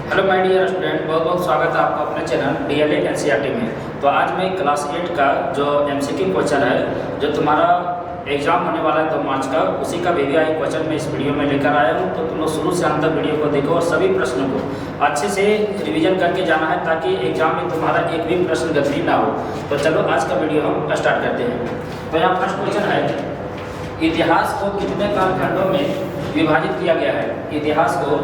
Hello my dear student, बहुत बहुत स्वागत है आपका अपने चैनल डीएलए एनसीईआरटी में। तो आज मैं क्लास 8 का जो एमसीक्यू क्वेश्चन है जो तुम्हारा एग्जाम होने वाला है 2 मार्च का, उसी का वीवीआई क्वेश्चन मैं इस वीडियो में लेकर आया हूँ। तो तुम लोग शुरू से अंत तक वीडियो को देखो और सभी प्रश्नों को अच्छे से रिविजन करके जाना है ताकि एग्जाम में तुम्हारा एक भी प्रश्न गलती ना हो। तो चलो आज का वीडियो हम स्टार्ट करते हैं। तो यहाँ फर्स्ट क्वेश्चन है, इतिहास को कितने कालखंडों में विभाजित किया गया है? इतिहास को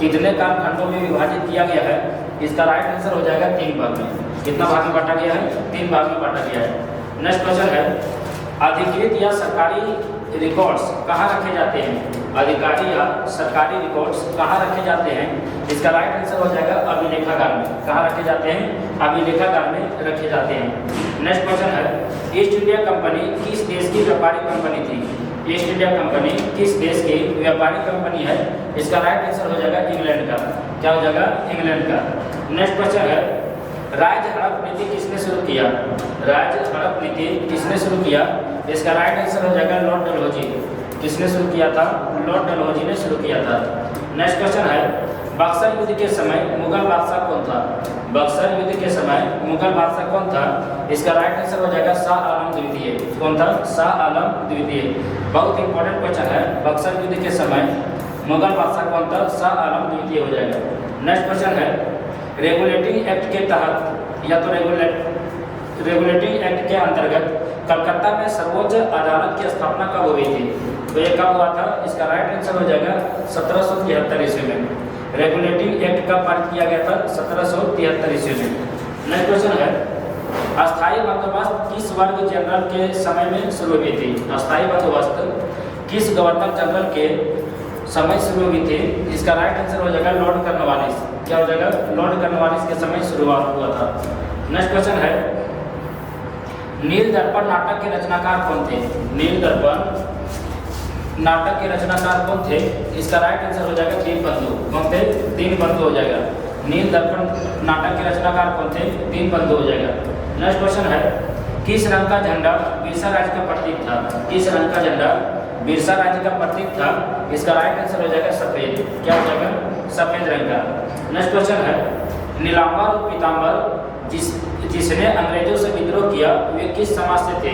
कितने कालखंडों में विभाजित किया गया है? इसका राइट आंसर हो जाएगा 3 भाग में। कितना भाग में बांटा गया है? 3 भाग में बांटा गया है। नेक्स्ट क्वेश्चन है, अधिकृत या सरकारी रिकॉर्ड्स कहाँ रखे जाते हैं? अधिकारी या सरकारी रिकॉर्ड्स कहाँ रखे जाते हैं? इसका राइट आंसर हो जाएगा अभिलेखागार में। कहाँ रखे जाते हैं? अभिलेखागार में रखे जाते हैं। नेक्स्ट क्वेश्चन है, ईस्ट इंडिया कंपनी किस देश की व्यापारिक कंपनी थी? ईस्ट इंडिया कंपनी किस देश की व्यापारिक कंपनी है? इसका राइट आंसर हो जाएगा इंग्लैंड का। क्या हो जाएगा? इंग्लैंड का। नेक्स्ट क्वेश्चन है, राज्य हड़प नीति किसने शुरू किया? राज्य हड़प नीति किसने शुरू किया? इसका राइट आंसर हो जाएगा लॉर्ड डलहौजी। किसने शुरू किया था? लॉर्ड डलहौजी ने शुरू किया था। नेक्स्ट क्वेश्चन है, बक्सर युद्ध के समय मुगल बादशाह कौन था? बक्सर युद्ध के समय मुगल बादशाह कौन था? इसका राइट आंसर हो जाएगा शाह आलम द्वितीय। कौन था? शाह आलम द्वितीय। बहुत इंपॉर्टेंट क्वेश्चन है, बक्सर युद्ध के समय मुगल बादशाह कौन था? शाह आलम द्वितीय हो जाएगा। नेक्स्ट क्वेश्चन है, रेगुलेटिंग एक्ट के तहत या तो रेगुलेटिंग एक्ट के अंतर्गत कलकत्ता में सर्वोच्च अदालत की स्थापना कब हुई थी? तो ये कब हुआ था? इसका राइट आंसर हो जाएगा 1773 ईस्वी में। रेगुलेटिंग एक्ट कब पारित किया गया था? 1773 ईस्वी में। नेक्स्ट क्वेश्चन है, अस्थायी बंदोबस्त किस वर्ग जनरल के समय में शुरू हुई थी? अस्थायी बंदोबस्त किस गवर्नर जनरल के समय शुरू हुई थी? इसका राइट आंसर हो जाएगा लॉर्ड कॉर्नवालिस। क्या हो जाएगा? लॉर्ड कॉर्नवालिस के समय शुरुआत हुआ था। नेक्स्ट क्वेश्चन है, नील दर्पण नाटक के रचनाकार कौन थे? नील दर्पण नाटक के रचनाकार कौन थे? इसका राइट आंसर हो जाएगा दीनबंधु। कौन थे? दीनबंधु हो जाएगा। नील दर्पण नाटक के रचनाकार कौन थे? दीनबंधु हो जाएगा। नेक्स्ट क्वेश्चन है, किस रंग का झंडा बिरसा राज्य का प्रतीक था? किस रंग का झंडा बिरसा राज्य का प्रतीक था? इसका राइट आंसर हो जाएगा सफेद। क्या हो जाएगा? सफेद रंग का। नेक्स्ट क्वेश्चन है, नीलांबर और पीतांबर जिसने अंग्रेजों से विद्रोह किया वे किस समाज से थे?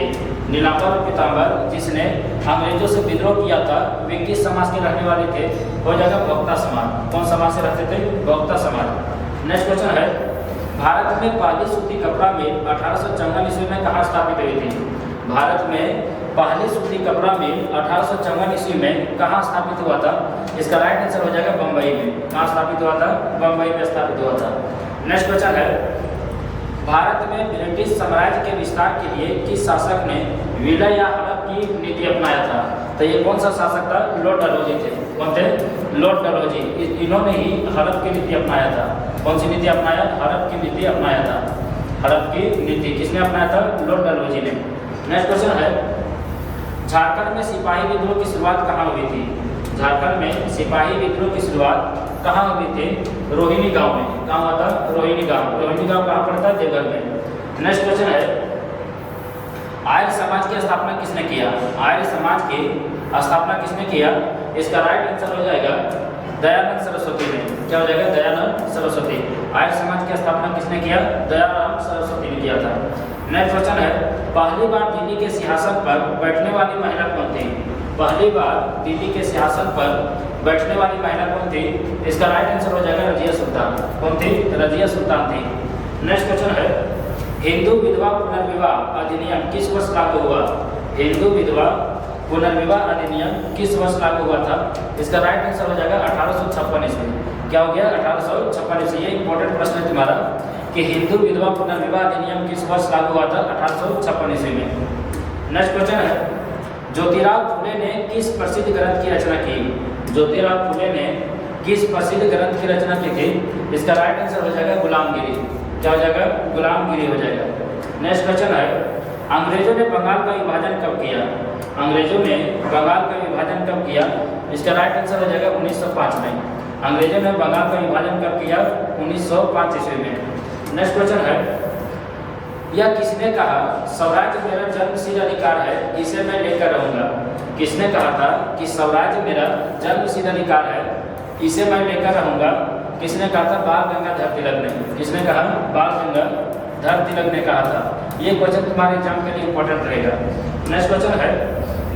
नीलांबर और पीतांबर जिसने अंग्रेजों से विद्रोह किया था वे किस समाज के रहने वाले थे? हो जाएगा भोक्ता समाज। कौन समाज से रहते थे? भोक्ता समाज। नेक्स्ट क्वेश्चन है, भारत में पहली सूती कपड़ा मिल 1854 ईस्वी में कहाँ स्थापित हुई थी? भारत में पहली सूती कपड़ा मिल 1854 ईस्वी में कहाँ स्थापित हुआ था? इसका राइट आंसर हो जाएगा बम्बई में। कहाँ स्थापित हुआ था? बम्बई में स्थापित हुआ था। नेक्स्ट क्वेश्चन है, भारत में ब्रिटिश साम्राज्य के विस्तार के लिए किस शासक ने विलय या हड़प की नीति अपनाया था? तो ये कौन सा शासक था? लॉर्ड डलहौजी थे। कौन थे? लॉर्ड डलहौजी। इन्होंने ही हड़प की नीति अपनाया था। कौन सी नीति अपनाया? हड़प की नीति अपनाया था। हड़प की नीति किसने अपनाया था? लॉर्ड डलहौजी ने। नेक्स्ट क्वेश्चन है, झारखंड में सिपाही विद्रोह की शुरुआत कहाँ हुई थी? झारखंड में सिपाही विद्रोह की शुरुआत कहाँ हुई थी? रोहिणी गांव में। कहाँ हुआ था? रोहिणी गांव। रोहिणी गांव कहाँ पड़ता है? देवघर में। नेक्स्ट क्वेश्चन है, आर्य समाज की स्थापना किसने किया? आर्य समाज की स्थापना किसने किया? इसका राइट आंसर हो जाएगा दयानंद सरस्वती ने। क्या हो जाएगा? दयानंद सरस्वती। आर्य समाज की स्थापना किसने किया? दयानंद सरस्वती ने किया था। नेक्स्ट क्वेश्चन है, पहली बार दिल्ली के सिंहासन पर बैठने वाली महिला कौन थी? पहली बार दिल्ली के सिंहासन पर बैठने वाली महिला कौन थी? इसका राइट आंसर हो जाएगा रजिया सुल्तान। कौन थी? रजिया सुल्तान थी। नेक्स्ट क्वेश्चन है, हिंदू विधवा पुनर्विवाह अधिनियम किस वर्ष लागू हुआ? हिंदू विधवा पुनर्विवाह अधिनियम किस वर्ष लागू हुआ था? इसका राइट आंसर हो जाएगा 1856 ईस्वी। क्या हो गया? 1856 ईस्वी। ये इंपॉर्टेंट प्रश्न है तुम्हारा कि हिंदू विधवा पुनर्विवाह अधिनियम किस वर्ष लागू हुआ था? 1856 ईस्वी में। नेक्स्ट क्वेश्चन है, ज्योतिराव फुले ने किस प्रसिद्ध ग्रंथ की रचना की? ज्योतिराव फुले ने किस प्रसिद्ध ग्रंथ की रचना की थी? इसका राइट आंसर हो जाएगा गुलामगिरी। क्या हो जाएगा? गुलामगिरी हो जाएगा। नेक्स्ट क्वेश्चन है, अंग्रेजों ने बंगाल का विभाजन कब किया? अंग्रेजों ने बंगाल का विभाजन कब किया? इसका राइट आंसर हो जाएगा 1905 में। अंग्रेजों ने बंगाल का विभाजन कब किया? 1905 ईस्वी में। नेक्स्ट क्वेश्चन है, यह किसने कहा स्वराज्य मेरा जन्मसिद्ध अधिकार है, इसे मैं लेकर रहूंगा? किसने कहा था कि स्वराज्य मेरा जन्मसिद्ध अधिकार है, इसे मैं लेकर रहूंगा? किसने कहा था? बाल गंगाधर तिलक ने। किसने कहा? बाल गंगाधर तिलक ने कहा था। ये क्वेश्चन तुम्हारे एग्जाम के लिए इंपॉर्टेंट रहेगा। नेक्स्ट क्वेश्चन है,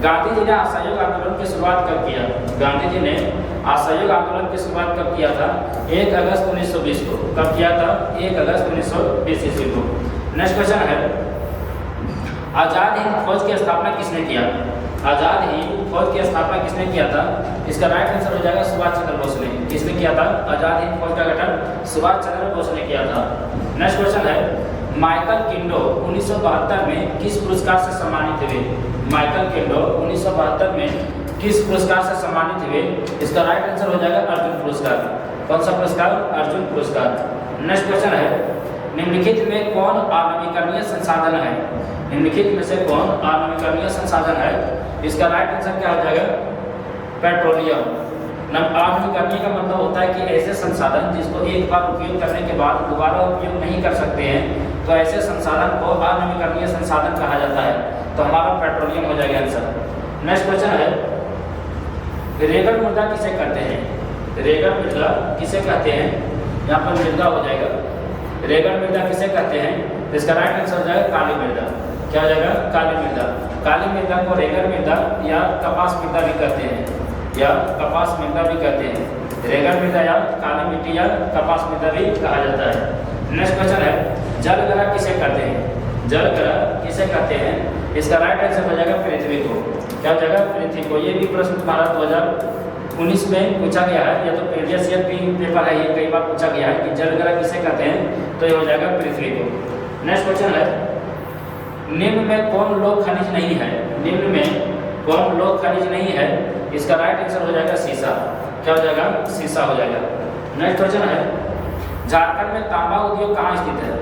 गांधी जी ने असहयोग आंदोलन की शुरुआत कब किया? गांधी जी ने असहयोग आंदोलन की शुरुआत कब किया था? 1 अगस्त 1920 को। कब किया था? 1 अगस्त 1920 ईस्वी को। नेक्स्ट क्वेश्चन है, आजाद हिंद फौज की स्थापना किसने किया? आजाद हिंद फौज की स्थापना किसने किया था? इसका राइट आंसर हो जाएगा सुभाष चंद्र बोस ने। किसने किया था? आजाद हिंद फौज का गठन सुभाष चंद्र बोस ने किया था। नेक्स्ट क्वेश्चन है, माइकल किंडो 1972 में किस पुरस्कार से सम्मानित हुए? माइकल किंडो 1972 में किस पुरस्कार से सम्मानित हुए? इसका राइट आंसर हो जाएगा अर्जुन पुरस्कार। कौन सा पुरस्कार? अर्जुन पुरस्कार। नेक्स्ट क्वेश्चन है, निम्नलिखित में कौन अनवीकरणीय संसाधन है? निम्नलिखित में से कौन अनवीकरणीय संसाधन है? इसका राइट आंसर क्या हो जाएगा? पेट्रोलियम। अनवीकरणीय का मतलब होता है कि ऐसे संसाधन जिसको एक बार उपयोग करने के बाद दोबारा उपयोग नहीं कर सकते हैं, तो ऐसे संसाधन को अनवीकरणीय संसाधन कहा जाता है। तो हमारा पेट्रोलियम हो जाएगा आंसर। नेक्स्ट क्वेश्चन है, रेगड़ मृदा किसे कहते हैं? रेगड़ मृदा किसे कहते हैं? यहाँ पर मृदा हो जाएगा। रेगड़ मृदा किसे कहते हैं? इसका राइट आंसर हो जाएगा काली मृदा। क्या हो जाएगा? काली मृदा। काली मृदा को रेगड़ मृदा या कपास मृदा भी कहते हैं, या कपास मृदा भी कहते हैं। रेगड़ मृदा या काली मिट्टी या कपास मृदा भी कहा जाता है। नेक्स्ट क्वेश्चन है, जलग्रह किसे कहते हैं? जलग्रह किसे कहते हैं? इसका राइट आंसर हो जाएगा पृथ्वी को। क्या हो जाएगा? पृथ्वी को। ये भी प्रश्न तुम्हारा 2019 में पूछा गया है, या तो प्रीवियस ईयर भी पेपर है, ये कई बार पूछा गया है कि जलग्रह किसे कहते हैं, तो ये हो जाएगा पृथ्वी को। नेक्स्ट क्वेश्चन है, निम्न में कौन लोह खनिज नहीं है? निम्न में कौन लोह खनिज नहीं है? इसका राइट आंसर हो जाएगा सीसा। क्या हो जाएगा? सीसा हो जाएगा। नेक्स्ट क्वेश्चन है, झारखंड में तांबा उद्योग कहाँ स्थित है?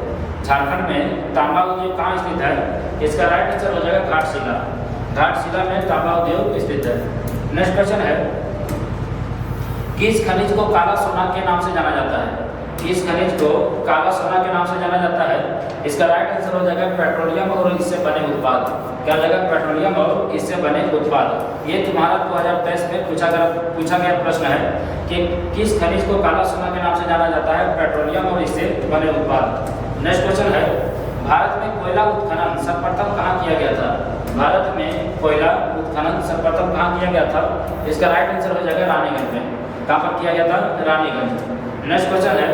झारखंड में तांबा उद्योग कहाँ स्थित है? इसका राइट आंसर हो जाएगा घाटशिला। घाटशिला में तांबा उद्योग स्थित है। नेक्स्ट क्वेश्चन है, किस खनिज को काला सोना के नाम से जाना जाता है? किस खनिज को काला सोना के नाम से जाना जाता है? इसका राइट आंसर हो जाएगा पेट्रोलियम और इससे बने उत्पाद। क्या हो जाएगा? पेट्रोलियम और इससे बने उत्पाद। ये तुम्हारा 2023 में पूछा गया प्रश्न है कि किस खनिज को काला सोना के नाम से जाना जाता है? पेट्रोलियम और इससे बने उत्पाद। नेक्स्ट क्वेश्चन है, भारत में कोयला उत्खनन सर्वप्रथम कहाँ किया गया था? भारत में कोयला उत्खनन सर्वप्रथम कहाँ किया गया था? इसका राइट आंसर हो जाएगा रानीगंज में। कहाँ पर किया गया था? रानीगंज। नेक्स्ट क्वेश्चन है,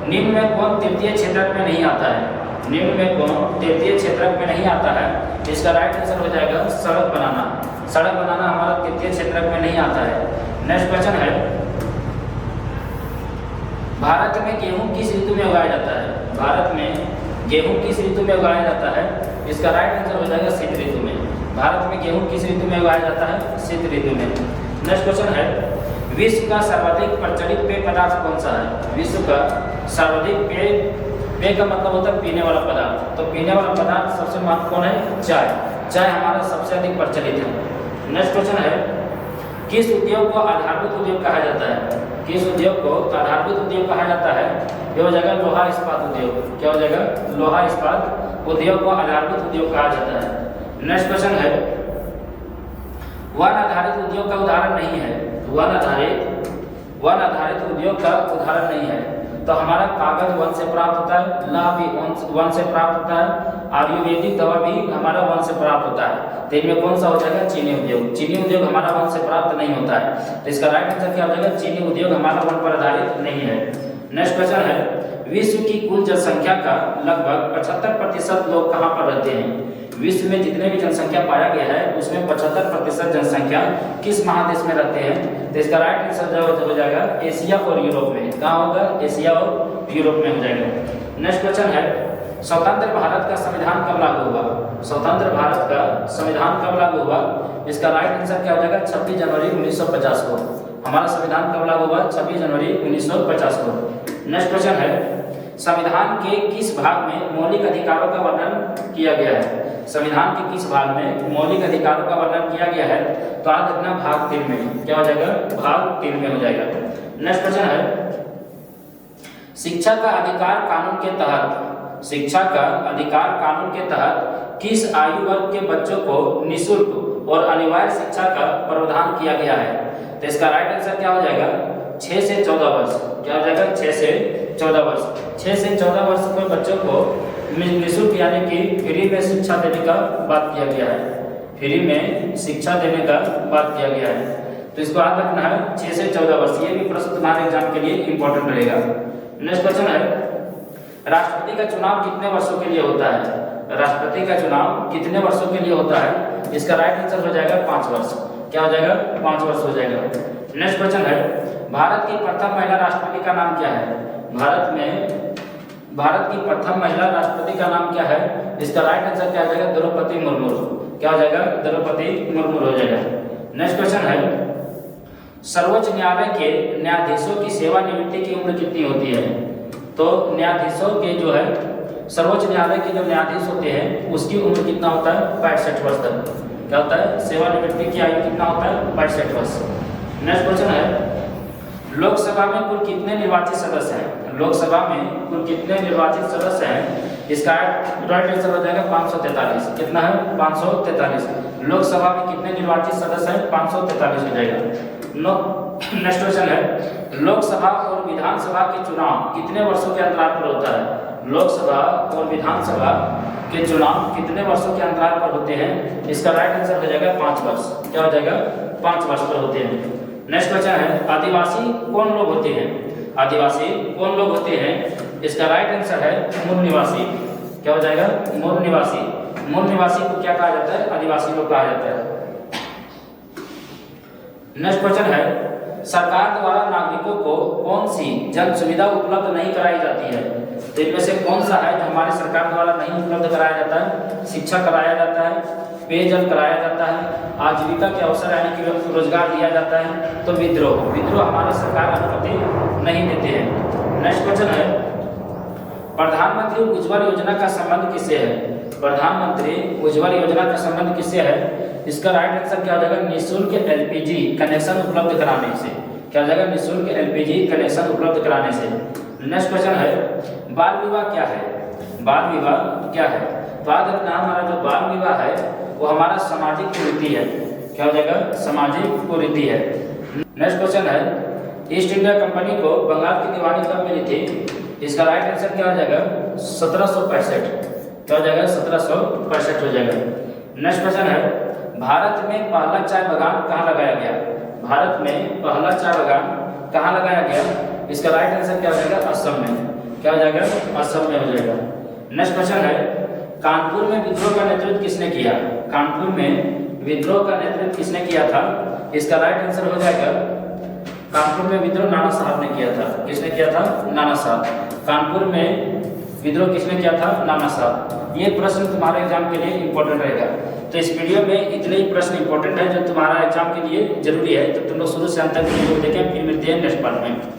निम्न में कौन तृतीय क्षेत्रक में नहीं आता है? निम्न में कौन तृतीय क्षेत्रक में नहीं आता है? इसका राइट आंसर हो जाएगा सड़क बनाना। सड़क बनाना हमारा तृतीय क्षेत्रक में नहीं आता है। नेक्स्ट क्वेश्चन है, भारत में गेहूं किस ऋतु में उगाया जाता है? भारत में गेहूं किस ऋतु में उगाया जाता है? इसका राइट आंसर हो जाएगा शीत ऋतु में। भारत में गेहूं किस ऋतु में उगाया जाता है? शीत ऋतु में। नेक्स्ट क्वेश्चन है, विश्व का सर्वाधिक प्रचलित पेय पदार्थ कौन सा है? विश्व का सर्वाधिक पेय का मतलब होता है पीने वाला पदार्थ। तो पीने वाला पदार्थ सबसे महत्वपूर्ण है चाय। चाय हमारा सबसे अधिक प्रचलित है। नेक्स्ट क्वेश्चन है, किस उद्योग को आधारभूत उद्योग कहा जाता है? किस उद्योग को आधारभूत उद्योग कहा जाता है? ये हो जाएगा लोहा इस्पात उद्योग। क्या हो जाएगा? लोहा इस्पात उद्योग को आधारभूत उद्योग कहा जाता है। नेक्स्ट क्वेश्चन है, वन आधारित उद्योग का उदाहरण नहीं है। वन आधारित उद्योग का उदाहरण नहीं है। तो हमारा कागज वन से प्राप्त होता है, ला भी वन से प्राप्त होता है, आयुर्वेदिक दवा भी हमारा वन से प्राप्त होता है। तो इनमें कौन सा हो जाएगा? चीनी उद्योग। चीनी उद्योग हमारा वन से प्राप्त नहीं होता है। तो इसका राइट आंसर क्या हो जाएगा? चीनी उद्योग हमारा वन पर आधारित नहीं है। नेक्स्ट क्वेश्चन है, विश्व की कुल जनसंख्या का लगभग 75% लोग कहाँ पर रहते हैं? विश्व में जितने भी जनसंख्या पाया गया है उसमें 75% जनसंख्या किस महादेश में रहते हैं? तो इसका राइट आंसर हो जाएगा एशिया और यूरोप में। कहाँ होगा? एशिया और यूरोप में हो जाएगा। नेक्स्ट क्वेश्चन है, स्वतंत्र भारत का संविधान कब लागू हुआ? स्वतंत्र भारत का संविधान कब लागू हुआ? इसका राइट आंसर क्या हो जाएगा? 26 जनवरी 1950 को। हमारा संविधान कब लागू हुआ? 26 जनवरी 1950 को। नेक्स्ट क्वेश्चन है, संविधान के किस भाग में मौलिक अधिकारों का वर्णन किया गया है? संविधान के किस भाग में मौलिक अधिकारों का वर्णन किया गया है? तो आज अपना भाग 3 में। क्या हो जाएगा? भाग 3 में हो जाएगा। नेक्स्ट क्वेश्चन है, शिक्षा का अधिकार कानून के तहत किस आयु वर्ग के बच्चों को निःशुल्क और अनिवार्य शिक्षा का प्रावधान किया गया है? तो इसका राइट आंसर क्या हो जाएगा? 6 से 14 वर्ष। क्या हो जाएगा? 6 से 14 वर्ष। 6 से 14 वर्ष के बच्चों को निःशुल्क यानी कि फ्री में शिक्षा देने का बात किया गया है। फ्री में शिक्षा देने का बात किया गया है, तो इसको याद रखना है 6 से 14 वर्ष। ये भी प्रश्न तुम्हारे एग्जाम के लिए इंपॉर्टेंट रहेगा। नेक्स्ट क्वेश्चन है, राष्ट्रपति का चुनाव कितने वर्षों के लिए होता है? राष्ट्रपति का चुनाव कितने वर्षों के लिए होता है? इसका राइट आंसर हो जाएगा 5 वर्ष। क्या हो जाएगा? 5 वर्ष हो जाएगा। नेक्स्ट क्वेश्चन है, भारत की प्रथम महिला राष्ट्रपति का नाम क्या है? भारत की प्रथम महिला राष्ट्रपति का नाम क्या है? इसका राइट आंसर क्या हो जाएगा? द्रौपदी मुर्मू। क्या हो जाएगा? द्रौपदी मुर्मू हो जाएगा। नेक्स्ट क्वेश्चन है, सर्वोच्च न्यायालय के न्यायाधीशों की सेवानिवृत्ति की उम्र कितनी होती है? तो न्यायाधीशों के जो है सर्वोच्च न्यायालय के जो न्यायाधीश होते हैं उसकी उम्र कितना होता है? 65 वर्ष तक। क्या होता है? सेवानिवृत्ति की आयु कितना होता है? 65 वर्ष। नेक्स्ट क्वेश्चन है, लोकसभा में कुल कितने निर्वाचित सदस्य हैं? लोकसभा में कुल कितने निर्वाचित सदस्य हैं? इसका राइट आंसर हो जाएगा 543। कितना है? 543। लोकसभा में कितने निर्वाचित सदस्य हैं? 543 हो जाएगा। नेक्स्ट क्वेश्चन है, लोकसभा और विधानसभा के चुनाव कितने वर्षों के अंतराल पर होता है? लोकसभा और विधानसभा के चुनाव कितने वर्षों के अंतराल पर होते हैं? इसका राइट आंसर हो जाएगा 5 वर्ष। क्या हो जाएगा? 5 वर्ष पर होते हैं। नेक्स्ट क्वेश्चन है, आदिवासी कौन लोग होते हैं? आदिवासी कौन लोग होते हैं? इसका राइट आंसर है मूल निवासी। क्या हो जाएगा? मूल निवासी। मूल निवासी को क्या कहा जाता है? आदिवासी लोग कहा जाता है। नेक्स्ट क्वेश्चन है, सरकार द्वारा नागरिकों को कौन सी जन सुविधा उपलब्ध नहीं कराई जाती है? तो इनमें से कौन सा है जो हमारी सरकार द्वारा नहीं उपलब्ध कराया जाता है? शिक्षा कराया जाता है, पेयजल कराया जाता है, आजीविका के अवसर यानी कि रोजगार दिया जाता है, तो विद्रोह हमारी सरकार अनुमति नहीं देते हैं। नेक्स्ट क्वेश्चन है, प्रधानमंत्री उज्ज्वल योजना का संबंध किससे है? प्रधानमंत्री उज्ज्वल योजना का संबंध किससे है? इसका राइट आंसर क्या हो जाएगा? निःशुल्क एलपीजी कनेक्शन उपलब्ध कराने से। क्या हो जाएगा? निःशुल्क एलपीजी कनेक्शन उपलब्ध कराने से। नेक्स्ट क्वेश्चन है, बाल विवाह क्या है? बाल विवाह क्या है? तो याद रखना, हमारा जो बाल विवाह है वो हमारा सामाजिक कुरीति है। क्या हो जाएगा? सामाजिक कुरीति है। नेक्स्ट क्वेश्चन है, ईस्ट इंडिया कंपनी को बंगाल की दीवानी कब मिली थी? इसका राइट आंसर क्या हो जाएगा? 1765। क्या हो जाएगा? 1765 हो जाएगा। नेक्स्ट क्वेश्चन है, भारत में पहला चाय बागान कहाँ लगाया गया? भारत में पहला चाय बागान कहाँ लगाया गया? इसका राइट आंसर क्या हो जाएगा? असम में। क्या हो जाएगा? असम में हो जाएगा। नेक्स्ट क्वेश्चन है, कानपुर में विद्रोह का नेतृत्व किसने किया? कानपुर में विद्रोह का नेतृत्व किसने किया था? इसका राइट आंसर हो जाएगा, कानपुर में विद्रोह नाना साहब ने किया था। किसने किया था? नाना साहब। कानपुर में विद्रोह किसने किया था? नाना साहब। ये प्रश्न तुम्हारे एग्जाम के लिए इंपॉर्टेंट रहेगा। तो इस वीडियो में इतने ही प्रश्न इंपॉर्टेंट है जो तुम्हारा एग्जाम के लिए जरूरी है। तो तुम लोग शुरू से अंत तक वीडियो देखें, फिर मिलते हैं नेक्स्ट पार्ट में।